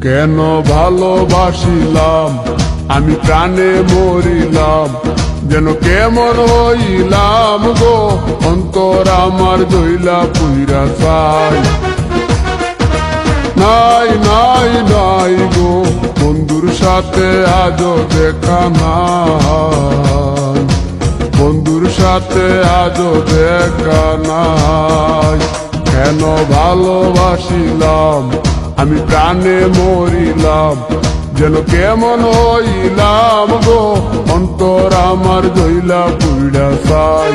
কেন ভালোবাসিলাম আমি প্রাণে মরিলাম, যেন কেমন হইলাম গো, অন্তর আমার জইলা পুইরা চাই। নাই নাই নাই গো, বন্ধুর সাথে আজও দেখা নাই, বন্ধুর সাথে আজও দেখা নাই। কেন ভালোবাসিলাম আমি প্রাণে মরিলাম, যেন কেমন হইলাম গো, অন্তর আমার জইলা পুইরা চাই।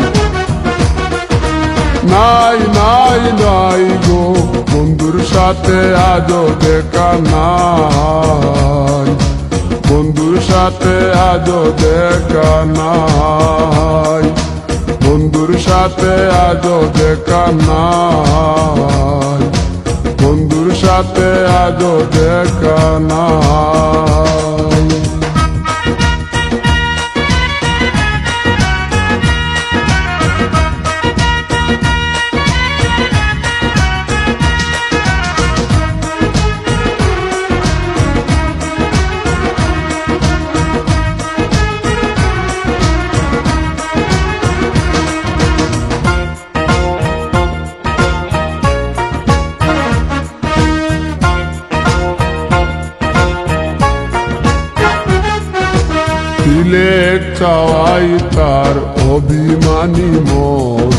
নাই নাই নাই গো, বন্ধুর সাথে আজও দেখা নাই, বন্ধুর সাথে আজও দেখা নাই, বন্ধুর সাথে আজও দেখা নাই, বন্ধুর সাথে আজও দেখা নাই। দিলে চাওয়াই তার অভিমানী মন,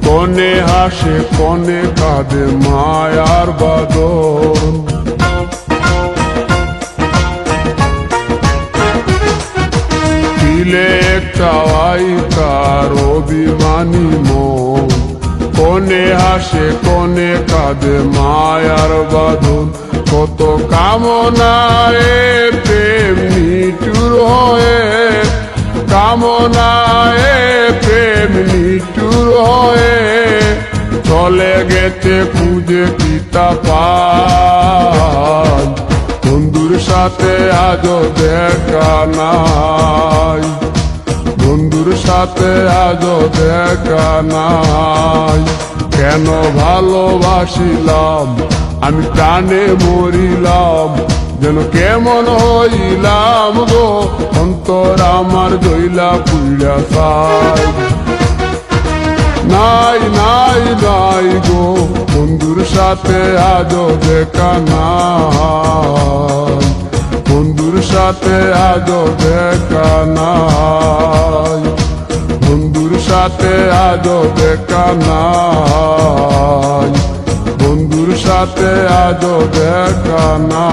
কনে হাসে কনে কাঁদে মায়ার বাদন। দিলে চাওয়াই তার অভিমানী মন, কনে হাসে কনে কাঁদে মায়ার বাদন। কত কামনায় প্রেম নিঠুর হয়ে, কামনায় প্রেম নিঠুর হয়ে, চলে গেছে খুঁজে কিতা পাই, বন্ধুর সাথে আজও দেখা নাই, বন্ধুর সাথে আজও দেখা নাই। কেন ভালোবাসিলাম আমি প্রাণে মরিলাম, যেন কেমন হইলাম গো, অন্তর আমার জইলা পুইরা চাই। নাই নাই নাই গো, বন্ধুর সাথে আজও দেখা নাই, বন্ধুর সাথে আজও দেখা নাই, বন্ধুর সাথে আজও দেখা নাই, বন্ধুর সাথে আজও দেখা নাই।